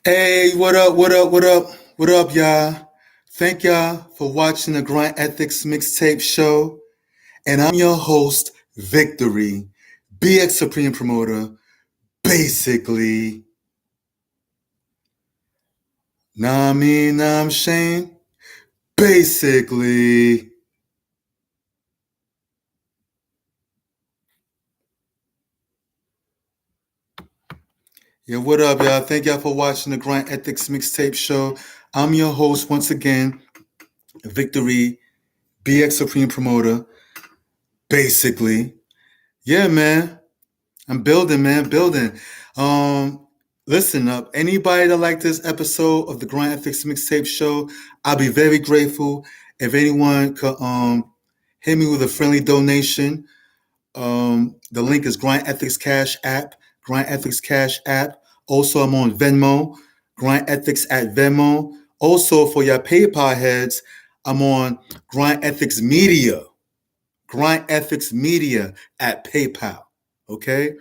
Hey, what up, what up, what up, what up, y'all? Thank y'all for watching the Grind Ethiks Mixtape Show. And I'm your host, Viktory BX Supreme Promoter. Basically, nah me, nah I'm Shane. Basically. Yeah, what up, y'all? Thank y'all for watching the Grind Ethiks Mixtape Show. I'm your host once again, Viktory BX Supreme Promoter. Basically. Yeah, man. I'm building, man, building. Um, Listen up. Anybody that like this episode of the Grind Ethics Mixtape Show, I'll be very grateful if anyone could hit me with a friendly donation. The link is Grind Ethics Cash App, Grind Ethics Cash App. Also, I'm on Venmo, Grind Ethics at Venmo. Also, for your PayPal heads, I'm on Grind Ethics Media, Grind Ethics Media at PayPal. Okay.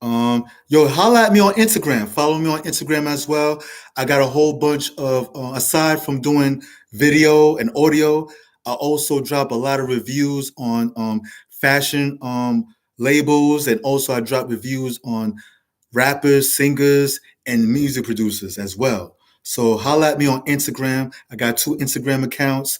Holla at me on Instagram. Follow me on Instagram as well. I got a whole bunch of, aside from doing video and audio, I also drop a lot of reviews on fashion labels, and also I drop reviews on rappers, singers, and music producers as well. So holla at me on Instagram. I got 2 Instagram accounts: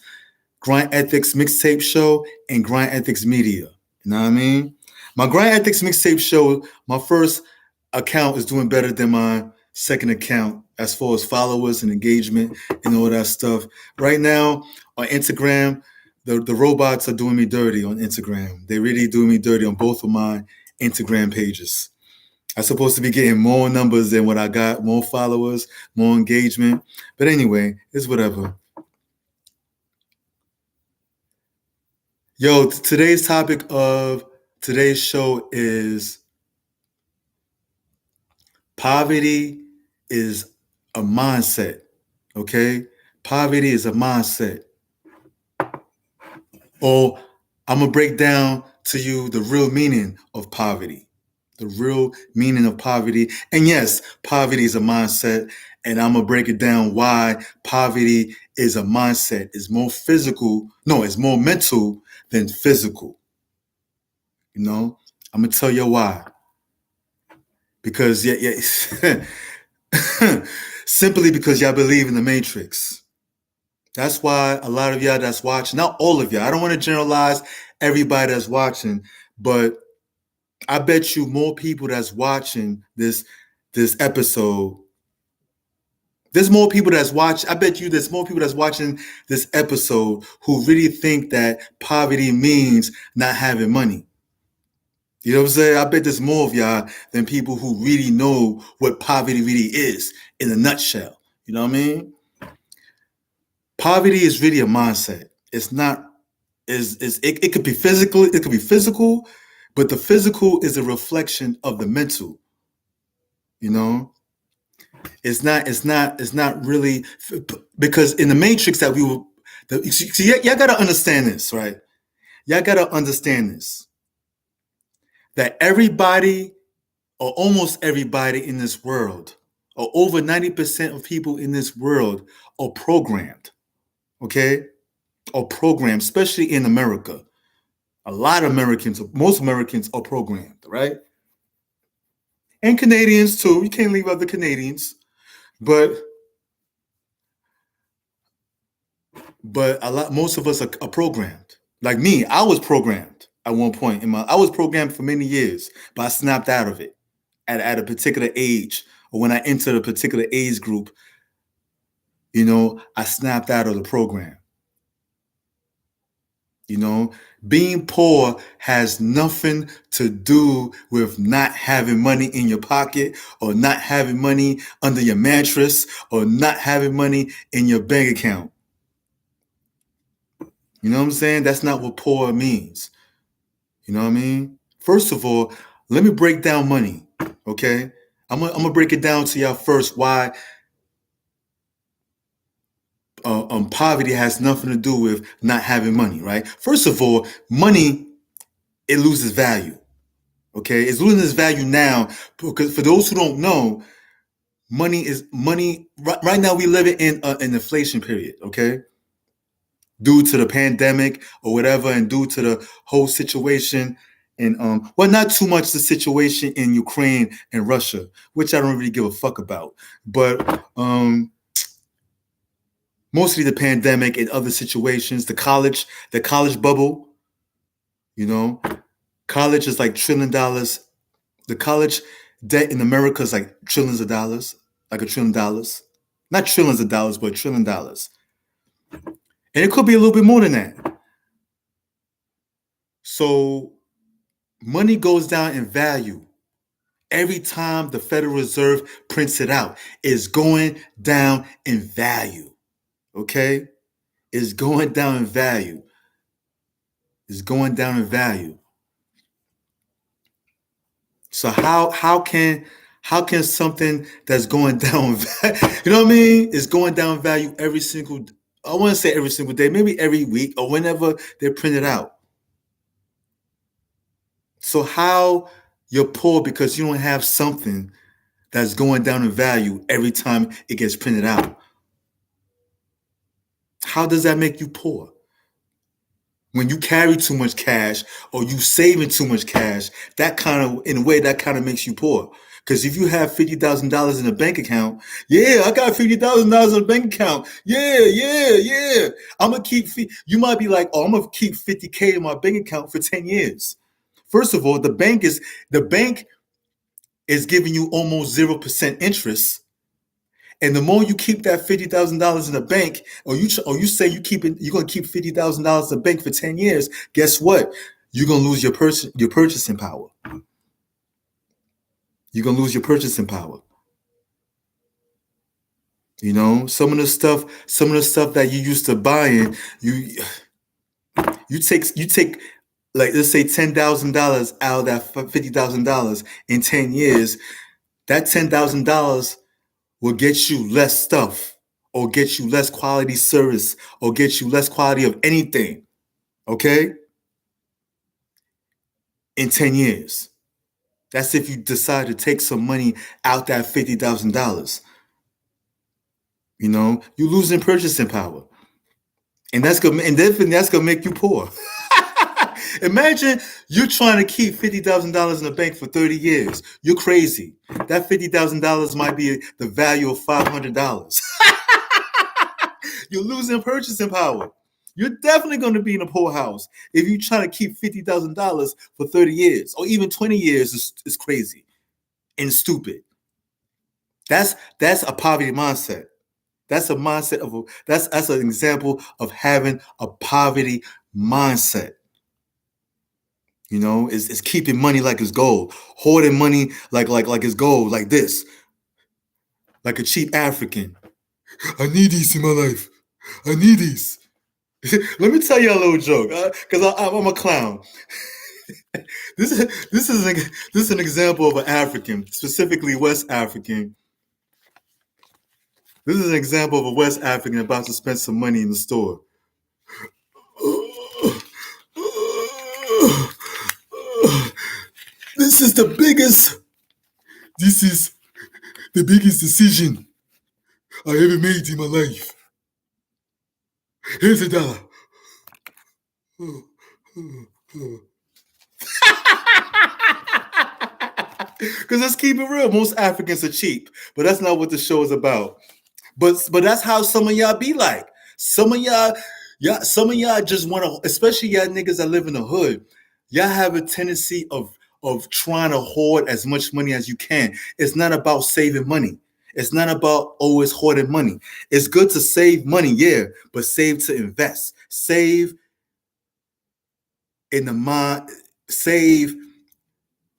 Grind Ethics Mixtape Show and Grind Ethics Media. You know what I mean? My Grind Ethics Mixtape Show, my first account is doing better than my second account as far as followers and engagement and all that stuff. Right now on Instagram, the robots are doing me dirty on Instagram. They really doing me dirty on both of my Instagram pages. I'm supposed to be getting more numbers than what I got, more followers, more engagement. But anyway, it's whatever. Yo, today's topic of today's show is poverty is a mindset. Okay? Poverty is a mindset. Or I'm going to break down to you the real meaning of poverty. The real meaning of poverty. And yes, poverty is a mindset. And I'm going to break it down why poverty is a mindset. It's more physical. No, it's more mental than physical. You know, I'm going to tell you why. Because, simply because y'all believe in the Matrix. That's why a lot of y'all that's watching, not all of y'all, I don't want to generalize everybody that's watching, but I bet you more people that's watching this episode. There's more people that's watch. I bet you there's more people that's watching this episode who really think that poverty means not having money. You know what I'm saying? I bet there's more of y'all than people who really know what poverty really is in a nutshell. You know what I mean? Poverty is really a mindset. It's not it could be physical, it could be physical, but the physical is a reflection of the mental. You know? It's not really, because in the matrix that we will see, y'all gotta understand this, right? Y'all gotta understand this. That everybody, or almost everybody in this world, or over 90% of people in this world are programmed, okay? Or programmed, especially in America. A lot of Americans, most Americans are programmed, right? And Canadians too. You can't leave out the Canadians. But most of us are programmed. Like me, I was programmed at one point I was programmed for many years, but I snapped out of it at a particular age, or when I entered a particular age group, I snapped out of the program. Being poor has nothing to do with not having money in your pocket, or not having money under your mattress, or not having money in your bank account. You know what I'm saying? That's not what poor means. You know what I mean? First of all, let me break down money, okay? I'm gonna break it down to y'all first why poverty has nothing to do with not having money, right? First of all, money, it loses value, okay? It's losing its value now because, for those who don't know, money is money. Right now, we live in an inflation period. Okay, due to the pandemic or whatever, and due to the whole situation. And well, not too much the situation in Ukraine and Russia, which I don't really give a fuck about. But mostly the pandemic and other situations, the college bubble. You know, college is like $1 trillion. The college debt in America is like trillions of dollars, like $1 trillion. Not trillions of dollars, but $1 trillion. And it could be a little bit more than that. So money goes down in value every time the Federal Reserve prints it out. It's going down in value. Okay? It's going down in value. It's going down in value. So how can something that's going down, you know what I mean? It's going down in value every single, I want to say every single day, maybe every week or whenever they're printed out. So how you're poor because you don't have something that's going down in value every time it gets printed out? How does that make you poor? When you carry too much cash or you saving too much cash, that kind of makes you poor. Because if you have $50,000 in a bank account, yeah, I got $50,000 in a bank account. Yeah. I'm gonna keep. You might be like, oh, I'm gonna keep $50K in my bank account for 10 years. First of all, the bank is giving you almost 0% interest. And the more you keep that $50,000 in the bank, or you say you're gonna keep $50,000 in the bank for 10 years, guess what? You're gonna lose your purchasing power. You're gonna lose your purchasing power. You know, some of the stuff that you used to buying, you take like, let's say $10,000 out of that $50,000 in 10 years. That $10,000 will get you less stuff, or get you less quality service, or get you less quality of anything, okay? In 10 years. That's if you decide to take some money out that $50,000. You know, you're losing purchasing power. And that's gonna make you poor. Imagine you're trying to keep $50,000 in the bank for 30 years. You're crazy. That $50,000 might be the value of $500. You're losing purchasing power. You're definitely going to be in a poorhouse if you're trying to keep $50,000 for 30 years or even 20 years. Is crazy and stupid. That's a poverty mindset. That's a mindset that's an example of having a poverty mindset. You know, it's keeping money like it's gold, hoarding money like it's gold, like this, like a cheap African. I need these in my life. I need these. Let me tell you a little joke, because I'm a clown. This is an example of an African, specifically West African. This is an example of a West African about to spend some money in the store. This is the biggest decision I ever made in my life. Here's $1. Because let's keep it real. Most Africans are cheap, but that's not what the show is about. But that's how some of y'all be like. Some of y'all just want to, especially y'all niggas that live in the hood. Y'all have a tendency of trying to hoard as much money as you can. It's not about saving money. It's not about always hoarding money. It's good to save money, yeah, but save to invest. Save in the mind. Save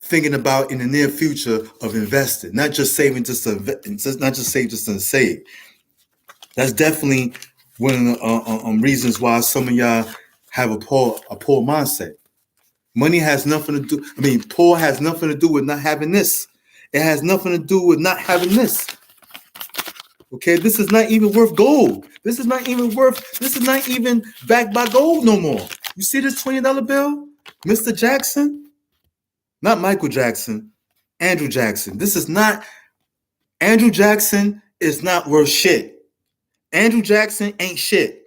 thinking about in the near future of investing, not just saving just to save. That's definitely one of the reasons why some of y'all have a poor mindset. Money has nothing to do. I mean, poor has nothing to do with not having this. It has nothing to do with not having this. Okay, this is not even worth gold. This is not even backed by gold no more. You see this $20 bill, Mr. Jackson? Not Michael Jackson, Andrew Jackson. This is not Andrew Jackson is not worth shit. Andrew Jackson ain't shit.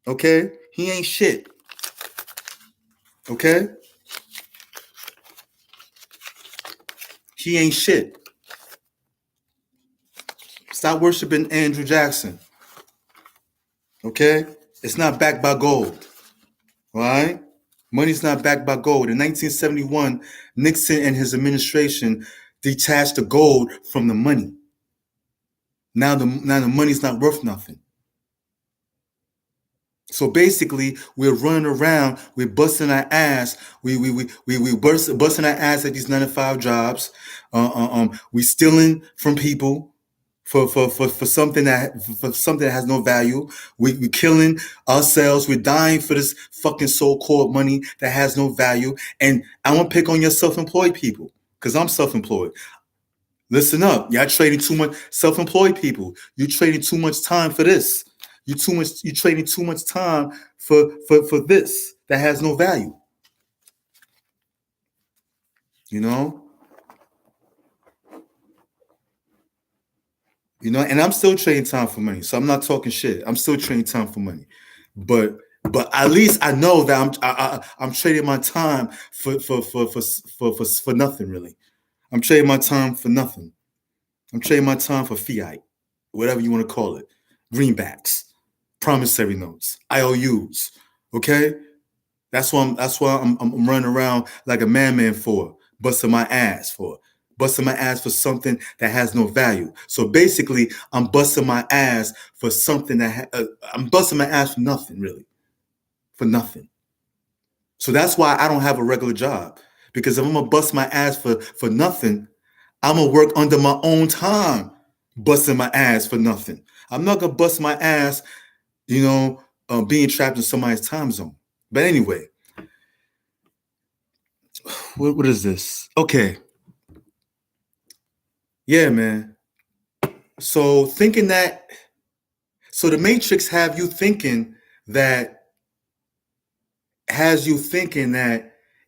Okay? He ain't shit. Okay? He ain't shit. Stop worshiping Andrew Jackson. Okay? It's not backed by gold. All right? Money's not backed by gold. In 1971, Nixon and his administration detached the gold from the money. Now the money's not worth nothing. So basically, we're running around, we're busting our ass, we busting our ass at these 9-to-5 jobs. We stealing from people for something that has no value. We killing ourselves. We're dying for this fucking so-called money that has no value. And I want to pick on your self-employed people because I'm self-employed. Listen up, y'all trading too much. Self-employed people, you trading too much time for this. You trading too much time for this that has no value. You know, and I'm still trading time for money. So I'm not talking shit. I'm still trading time for money, but at least I know that I'm trading my time for nothing really. I'm trading my time for nothing. I'm trading my time for fiat, whatever you want to call it, greenbacks, promissory notes, IOUs. Okay, that's what I'm running around like a madman for, busting my ass for something that has no value. So basically, I'm busting my ass for something I'm busting my ass for nothing really, for nothing. So that's why I don't have a regular job, because if I'm gonna bust my ass for nothing, I'm gonna work under my own time, busting my ass for nothing. I'm not gonna bust my ass, being trapped in somebody's time zone. But anyway, what is this? Okay. Yeah, man. So the Matrix has you thinking that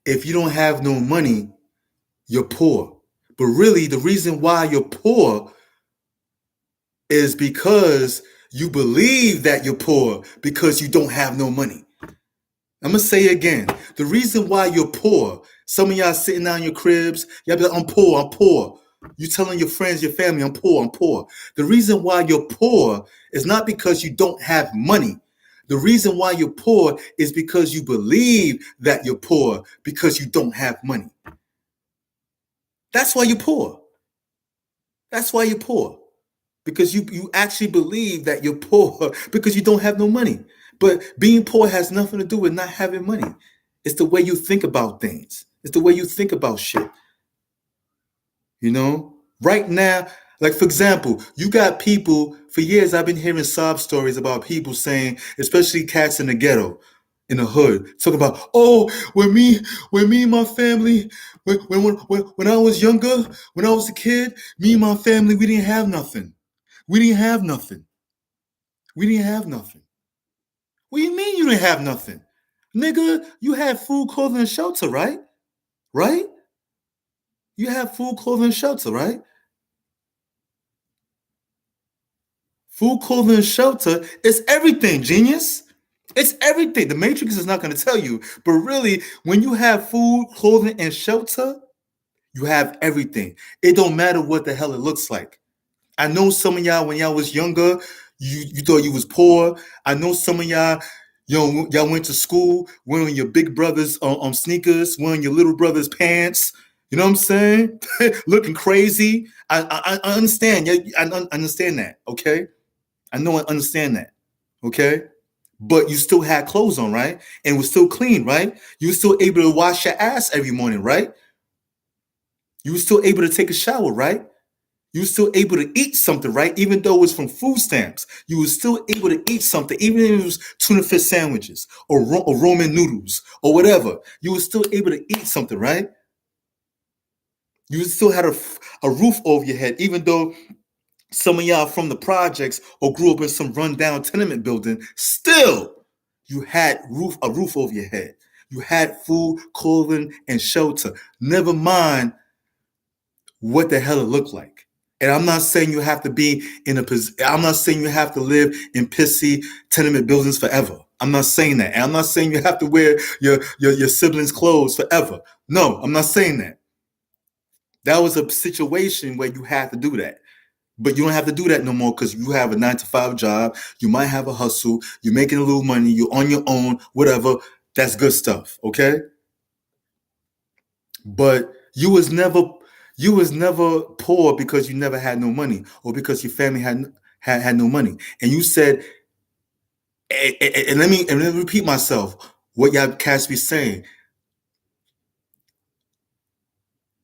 if you don't have no money, you're poor. But really, the reason why you're poor is because you believe that you're poor because you don't have no money. I'm going to say it again. The reason why you're poor, some of y'all sitting down in your cribs, y'all be like, I'm poor. You telling your friends, your family, I'm poor. The reason why you're poor is not because you don't have money. The reason why you're poor is because you believe that you're poor because you don't have money. That's why you're poor. That's why you're poor. Because you actually believe that you're poor because you don't have no money. But being poor has nothing to do with not having money. It's the way you think about things. It's the way you think about shit. Right now, like for example, you got people, for years I've been hearing sob stories about people saying, especially cats in the ghetto, in the hood, talking about, oh, when me and my family, when I was younger, when I was a kid, me and my family, we didn't have nothing. We didn't have nothing. What do you mean you didn't have nothing? Nigga, you had food, clothing, and shelter, right? Right? You have food, clothing, and shelter, right? Food, clothing, and shelter is everything, genius. It's everything. The Matrix is not going to tell you. But really, when you have food, clothing, and shelter, you have everything. It don't matter what the hell it looks like. I know some of y'all, when y'all was younger, you thought you was poor. I know some of y'all, y'all went to school wearing your big brother's sneakers, wearing your little brother's pants. You know what I'm saying? Looking crazy. I understand. I understand that. Okay. I know I understand that. Okay. But you still had clothes on, right? And was still clean, right? You were still able to wash your ass every morning, right? You were still able to take a shower, right? You were still able to eat something, right? Even though it was from food stamps, you were still able to eat something, even if it was tuna fish sandwiches or Roman noodles or whatever. You were still able to eat something, right? You still had a roof over your head, even though some of y'all from the projects or grew up in some rundown tenement building, still you had a roof over your head. You had food, clothing, and shelter. Never mind what the hell it looked like. And I'm not saying you have to be in a position. I'm not saying you have to live in pissy tenement buildings forever. I'm not saying that. And I'm not saying you have to wear your siblings' clothes forever. No, I'm not saying that. That was a situation where you had to do that. But you don't have to do that no more because you have a 9 to 5 job. You might have a hustle. You're making a little money. You're on your own, whatever. That's good stuff. Okay. But you was never poor because you never had no money or because your family had no money. And you said, and let me repeat myself. What y'all cats be saying.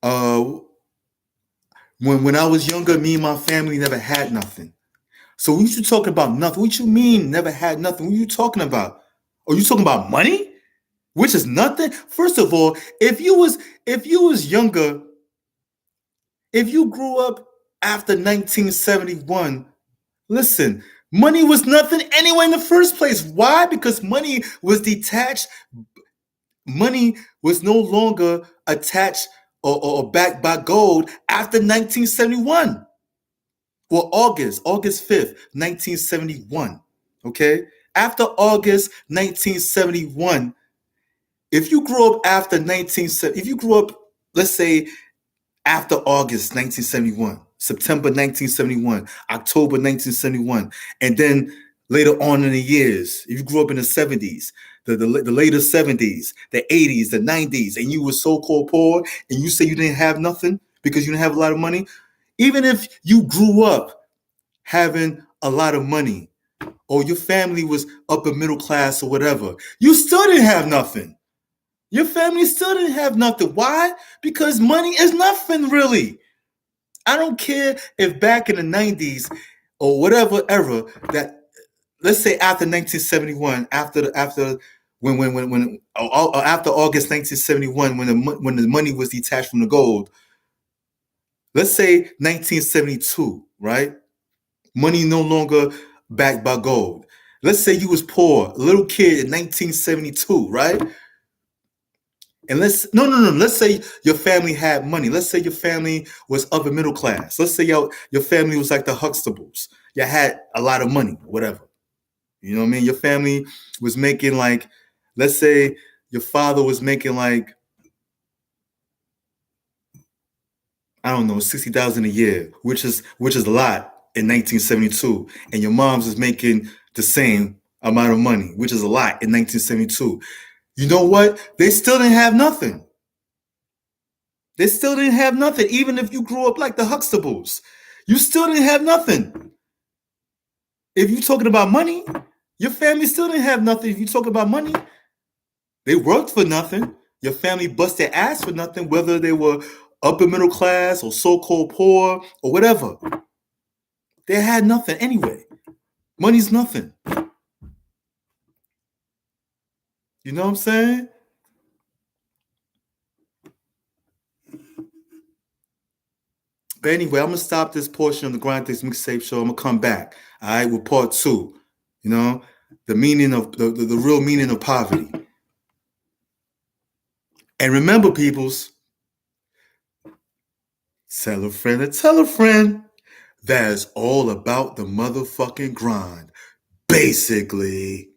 Uh, when I was younger, me and my family never had nothing. So when you talking about nothing, what you mean never had nothing? What are you talking about? Are you talking about money? Which is nothing? First of all, if you was younger, if you grew up after 1971, listen, money was nothing anyway in the first place. Why? Because money was detached. Money was no longer attached or backed by gold after 1971. Well, August 5th, 1971. Okay? After August 1971, if you grew up after 1970, if you grew up, let's say, after August 1971, September 1971, October 1971, and then later on in the years, if you grew up in the 70s, the later 70s, the 80s, the 90s, and you were so-called poor, and you say you didn't have nothing because you didn't have a lot of money, even if you grew up having a lot of money or your family was upper middle class or whatever, you still didn't have nothing. Your family still didn't have nothing. Why? Because money is nothing really. I don't care if back in the 90s or whatever era that, let's say after 1971, after when or after August 1971, when the money was detached from the gold, let's say 1972, right? Money no longer backed by gold. Let's say you was poor, a little kid in 1972, right? And let's say your family had money. Let's say your family was upper middle class. Let's say your family was like the Huxtables. You had a lot of money, whatever. You know what I mean? Your family was making like, let's say your father was making like, I don't know, 60,000 a year, which is a lot in 1972, and your mom's is making the same amount of money, which is a lot in 1972. You know what? They still didn't have nothing. They still didn't have nothing, even if you grew up like the Huxtables. You still didn't have nothing. If you're talking about money, your family still didn't have nothing. If you talk about money, they worked for nothing. Your family bust their ass for nothing, whether they were upper middle class or so-called poor or whatever. They had nothing anyway. Money's nothing. You know what I'm saying? But anyway, I'm gonna stop this portion of the Grind Ethiks MIxtape Show. I'm gonna come back, all right, with part 2. You know, the meaning of the real meaning of poverty. And remember, peoples, tell a friend to tell a friend that is all about the motherfucking grind. Basically.